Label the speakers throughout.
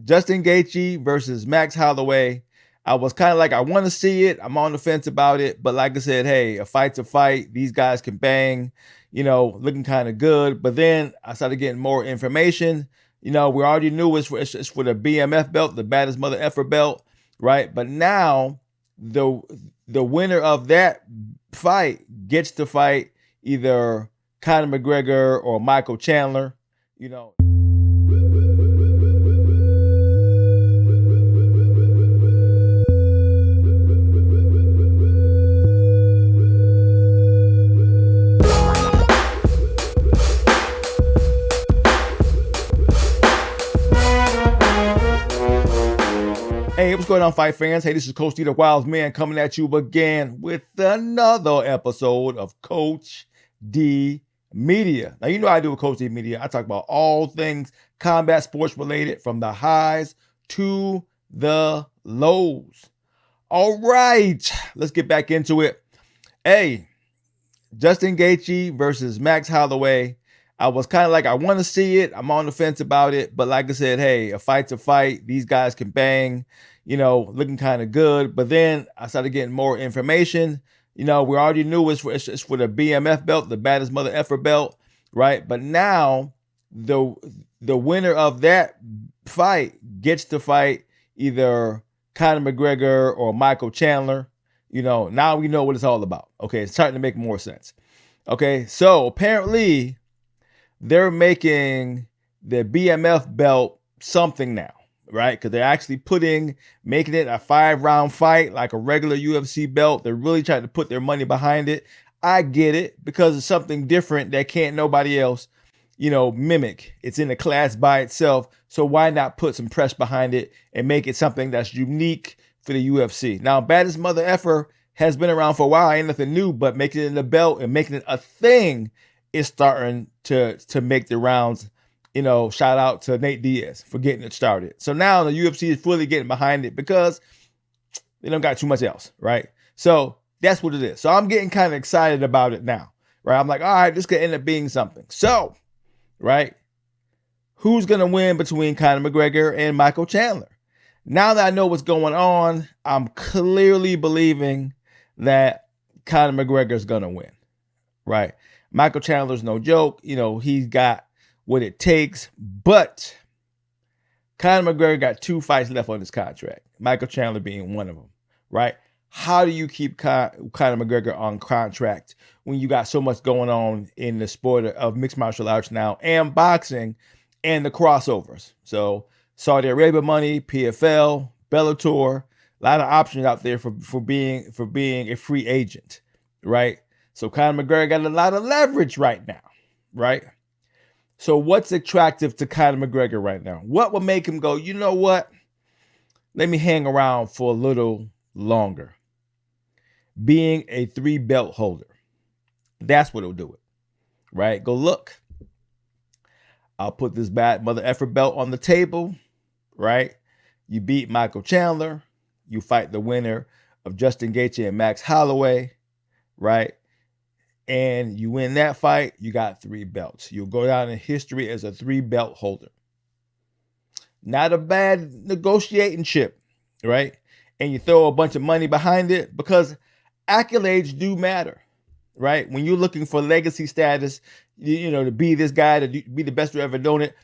Speaker 1: Justin Gaethje versus Max Holloway. I was kind of like, I want to see it. I'm on the fence about it. But like I said, hey, a fight's a fight. These guys can bang, looking kind of good. But then I started getting more information. We already knew it's for the BMF belt, the baddest mother effer belt, right? But now the winner of that fight gets to fight either Conor McGregor or Michael Chandler, you know. Hey, what's going on, fight fans? Hey, this is Coach D, the Wild Man, coming at you again with another episode of Coach D Media. Now, you know I do with Coach D Media. I talk about all things combat sports related, from the highs to the lows. All right, let's get back into it. Hey, Justin Gaethje versus Max Holloway. I was kind of like, I want to see it. I'm on the fence about it. But like I said, hey, a fight's a fight. These guys can bang, looking kind of good. But then I started getting more information. We already knew it's for the BMF belt, the baddest mother effer belt, right? But now the winner of that fight gets to fight either Conor McGregor or Michael Chandler. Now we know what it's all about. Okay, it's starting to make more sense. Okay, so apparently they're making the BMF belt something now, right? Because they're actually making it a 5-round fight like a regular UFC belt. They're really trying to put their money behind it. I get it, because it's something different that can't nobody else, mimic. It's in a class by itself. So why not put some press behind it and make it something that's unique for the UFC? Now, baddest mother effer has been around for a while. Ain't nothing new, but making it in the belt and making it a thing is starting to make the rounds. Shout out to Nate Diaz for getting it started. So now the UFC is fully getting behind it because they don't got too much else, right? So that's what it is. So I'm getting kind of excited about it now, right? I'm like, all right, this could end up being something. So, right, who's going to win between Conor McGregor and Michael Chandler? Now that I know what's going on, I'm clearly believing that Conor McGregor is going to win, right? Michael Chandler's no joke. He's got what it takes, but Conor McGregor got 2 fights left on his contract, Michael Chandler being one of them, right? How do you keep Conor McGregor on contract when you got so much going on in the sport of mixed martial arts now and boxing and the crossovers? So Saudi Arabia money, PFL, Bellator, a lot of options out there for being a free agent, right? So Conor McGregor got a lot of leverage right now, right? So what's attractive to Conor McGregor right now? What will make him go, you know what? Let me hang around for a little longer. Being a 3-belt holder. That's what'll do it, right? Go look. I'll put this bad mother effer belt on the table, right? You beat Michael Chandler. You fight the winner of Justin Gaethje and Max Holloway, right? And you win that fight, you got 3 belts. You'll go down in history as a 3-belt holder. Not a bad negotiating chip, right? And you throw a bunch of money behind it, because accolades do matter, right? When you're looking for legacy status, to be this guy, to be the best who ever done it.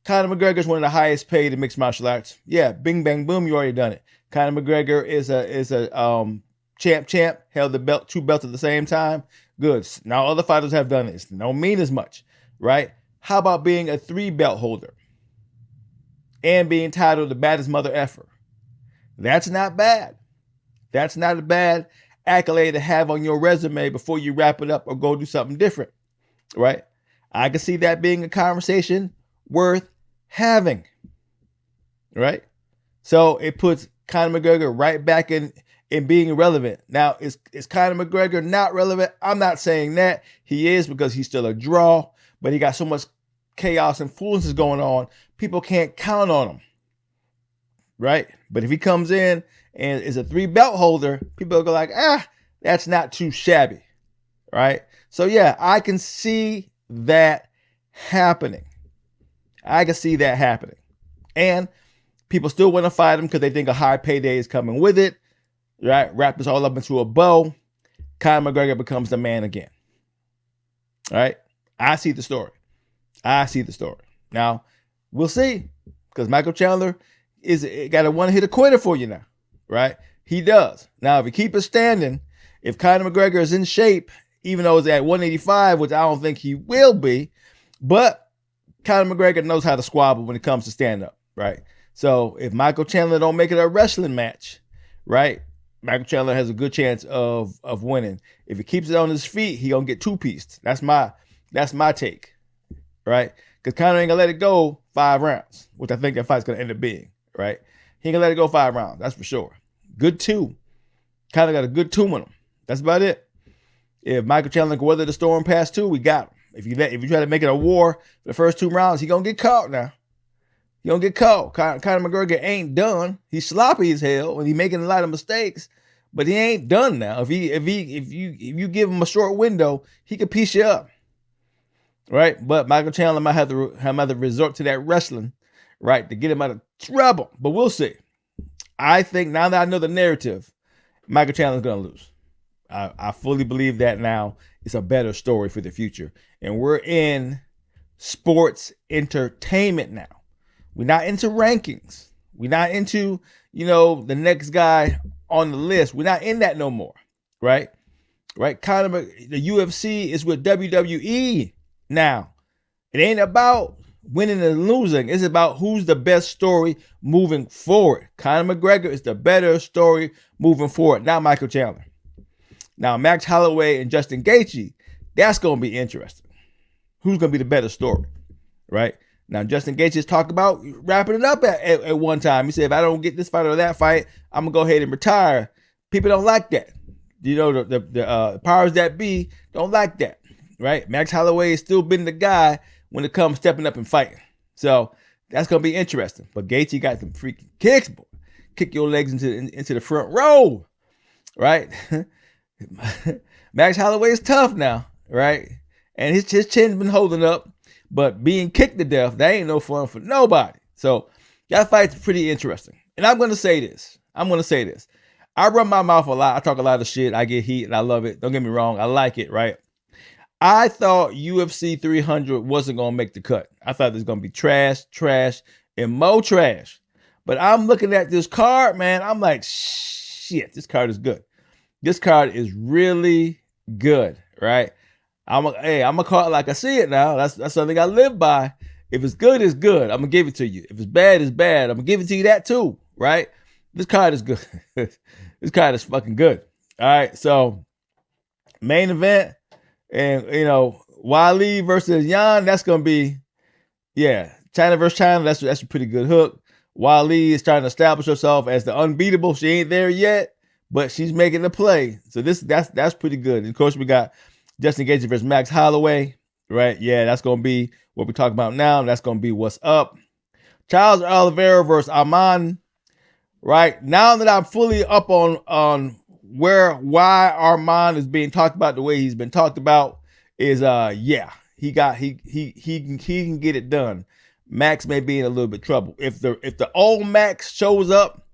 Speaker 1: Conor McGregor is one of the highest paid in mixed martial arts. Yeah, bing, bang, boom, you already done it. Conor McGregor is a champ, held the belt, 2 belts at the same time. Good. Now other fighters have done this. Don't mean as much, right? How about being a 3-belt holder and being titled the baddest mother effer? That's not bad. That's not a bad accolade to have on your resume before you wrap it up or go do something different, right? I can see that being a conversation worth having, right? So it puts Conor McGregor right back in being relevant. Now, is Conor McGregor not relevant? I'm not saying that. He is, because he's still a draw, but he got so much chaos and foolishness going on, people can't count on him, right? But if he comes in and is a 3-belt holder, people will go like, that's not too shabby, right? So yeah, I can see that happening. And People still want to fight him because they think a high payday is coming with it. Right? Wrap this all up into a bow. Conor McGregor becomes the man again. All right? I see the story. Now, we'll see. Because Michael Chandler is got a one-hit quitter for you now. Right? He does. Now, if you keep it standing, if Conor McGregor is in shape, even though it's at 185, which I don't think he will be, but Conor McGregor knows how to squabble when it comes to stand up, right? So if Michael Chandler don't make it a wrestling match, right, Michael Chandler has a good chance of winning. If he keeps it on his feet, he gonna get two-pieced. That's my take, right? Because Conor ain't gonna let it go 5 rounds, which I think that fight's gonna end up being, right? He ain't gonna let it go 5 rounds, that's for sure. Good 2. Conor got a good 2 on him. That's about it. If Michael Chandler can weather the storm past 2, we got him. If you try to make it a war for the first 2 rounds, he gonna get caught now. He gonna get caught. Conor McGregor ain't done. He's sloppy as hell and he's making a lot of mistakes, but he ain't done now. If you give him a short window, he could piece you up, right? But Michael Chandler might have to resort to that wrestling, right, to get him out of trouble. But we'll see. I think now that I know the narrative, Michael Chandler's gonna lose. I fully believe that now. It's a better story for the future. And we're in sports entertainment now. We're not into rankings. We're not into, the next guy on the list. We're not in that no more. Right? Right? The UFC is with WWE now. It ain't about winning and losing. It's about who's the best story moving forward. Conor McGregor is the better story moving forward, not Michael Chandler. Now, Max Holloway and Justin Gaethje, that's going to be interesting. Who's going to be the better story, right? Now, Justin Gaethje has talked about wrapping it up at one time. He said, if I don't get this fight or that fight, I'm going to go ahead and retire. People don't like that. The powers that be don't like that, right? Max Holloway has still been the guy when it comes stepping up and fighting. So that's going to be interesting. But Gaethje got some freaking kicks, boy. Kick your legs into the front row, right? Max Holloway is tough now, right? And his chin's been holding up, but being kicked to death, that ain't no fun for nobody. So that fight's pretty interesting. And I'm going to say this. I run my mouth a lot. I talk a lot of shit. I get heat and I love it. Don't get me wrong. I like it, right? I thought UFC 300 wasn't going to make the cut. I thought it was going to be trash, and more trash. But I'm looking at this card, man. I'm like, shit, this card is good. This card is really good, right? I'm gonna call it like I see it now. That's something I live by. If it's good, it's good. I'm gonna give it to you. If it's bad, it's bad. I'm gonna give it to you that too, right? This card is good. This card is fucking good. All right, so main event, and Wally versus Yan. That's gonna be, China versus China. That's a pretty good hook. Wally is trying to establish herself as the unbeatable. She ain't there yet, but she's making the play. So that's pretty good. And of course, we got Justin Gaethje versus Max Holloway, right? Yeah, that's going to be what we're talking about now. That's going to be what's up. Charles Oliveira versus Arman, right? Now that I'm fully up on why Arman is being talked about the way he's been talked about is he can get it done. Max may be in a little bit of trouble. If the old Max shows up,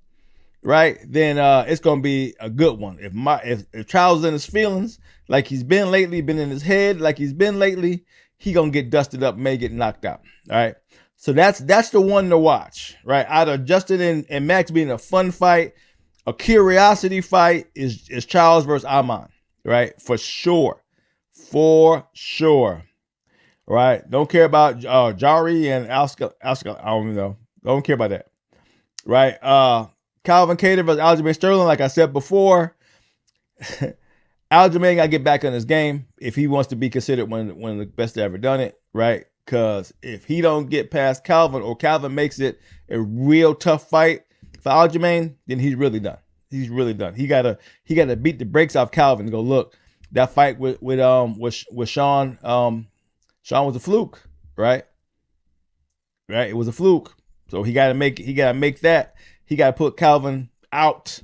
Speaker 1: right, then it's gonna be a good one. If Charles in his feelings, like he's been lately, been in his head, like he's been lately, he gonna get dusted up, may get knocked out. All right. So that's the one to watch, right? Out of Justin and Max being a fun fight, a curiosity fight is Charles versus Arman, right? For sure. Right? Don't care about Jari and Aska. I don't even know. Don't care about that. Right? Calvin Kattar versus Aljamain Sterling, like I said before. Aljamain got to get back on his game if he wants to be considered one of the best to ever done it, right? Because if he don't get past Calvin or Calvin makes it a real tough fight for Aljamain, then he's really done. He's really done. He gotta beat the brakes off Calvin and go, look, that fight with Sean. Sean was a fluke, right? Right, it was a fluke. So he got to make that. He got to put Calvin out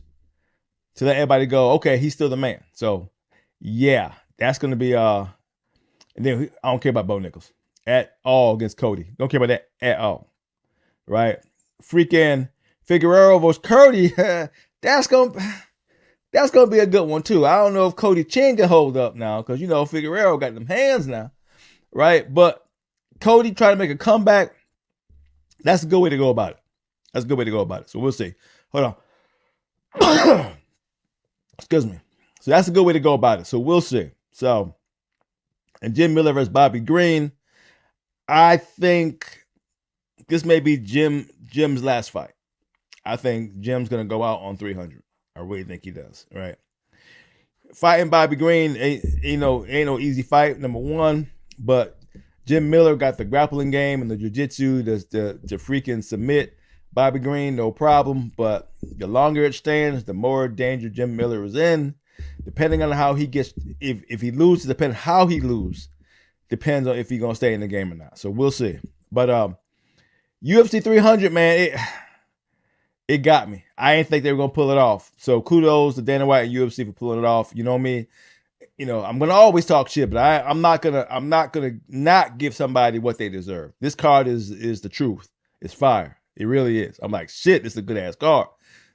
Speaker 1: to let everybody go, okay, he's still the man. So, yeah, that's going to be and then I don't care about Bo Nichols at all against Cody. Don't care about that at all. Right? Freaking Figueroa versus Cody, that's gonna be a good one too. I don't know if Cody Chin can hold up now because Figueroa got them hands now, right? But Cody trying to make a comeback. That's a good way to go about it. So we'll see. Hold on. Excuse me. So that's a good way to go about it. So we'll see. So, and Jim Miller versus Bobby Green. I think this may be Jim's last fight. I think Jim's gonna go out on 300. I really think he does. Right. Fighting Bobby Green ain't no easy fight. Number one, but Jim Miller got the grappling game and the jiu-jitsu to freaking submit Bobby Green, no problem. But the longer it stands, the more danger Jim Miller is in. Depending on how he gets, if he loses, depending how he loses, depends on if he's gonna stay in the game or not. So we'll see. But UFC 300, man, it got me. I didn't think they were gonna pull it off. So kudos to Dana White and UFC for pulling it off. You know me. I'm gonna always talk shit, but I'm not gonna not give somebody what they deserve. This card is the truth. It's fire. It really is. I'm like, shit, this is a good ass card.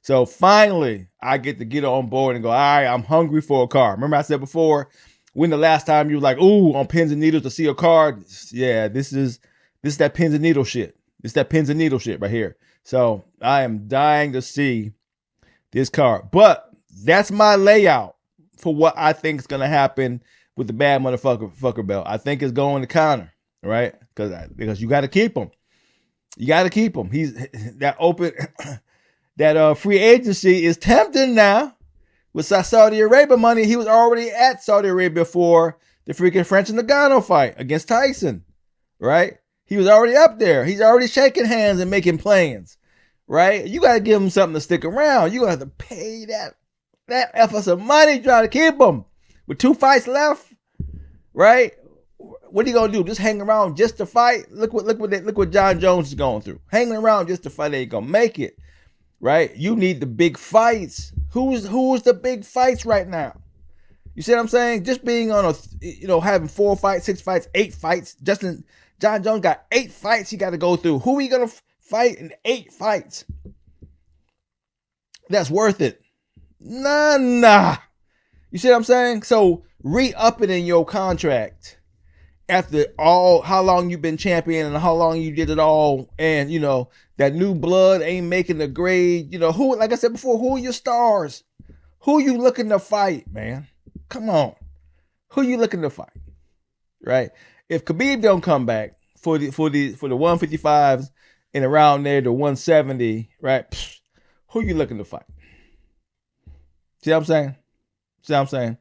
Speaker 1: So finally, I get on board and go, all right, I'm hungry for a card. Remember I said before, when the last time you were like, ooh, on pins and needles to see a card? Yeah, this is that pins and needle shit. It's that pins and needle shit right here. So I am dying to see this card. But that's my layout for what I think is going to happen with the bad motherfucker belt. I think it's going to Conor, right? Because you got to keep him. You got to keep him. He's that open, that free agency is tempting now with Saudi Arabia money. He was already at Saudi Arabia for the freaking French Ngannou fight against Tyson, right? He was already up there. He's already shaking hands and making plans, right? You got to give him something to stick around. You got to pay that effort some money trying to keep him with 2 fights left, right? What are you gonna do? Just hang around just to fight? Look what John Jones is going through. Hanging around just to fight ain't gonna make it, right? You need the big fights. Who's the big fights right now? You see what I'm saying? Just being on having 4 fights, 6 fights, 8 fights. John Jones got 8 fights he got to go through. Who are you gonna fight in 8 fights? That's worth it. Nah. You see what I'm saying? So re-up it in your contract after how long you've been champion and how long you did it all, and that new blood ain't making the grade. Who, like I said before, who are your stars? Who are you looking to fight, man? Come on. Who are you looking to fight? Right? If Khabib don't come back for the 155s and around there to 170, right? Who are you looking to fight? See what I'm saying?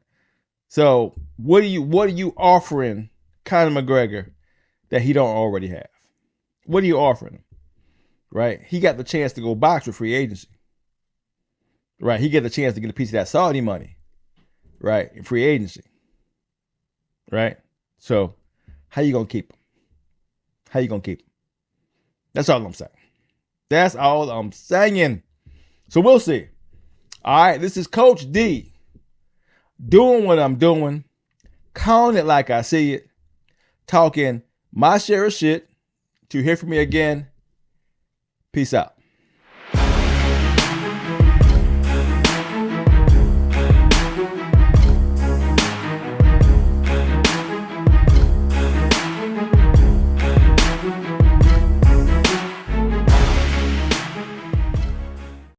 Speaker 1: So what are you offering Conor McGregor that he don't already have? What are you offering him? Right? He got the chance to go box with free agency. Right? He get the chance to get a piece of that Saudi money. Right? In free agency. Right? So how you gonna keep him? That's all I'm saying. So we'll see. All right, this is Coach D doing what I'm doing, calling it like I see it, talking my share of shit. To hear from me again, peace out.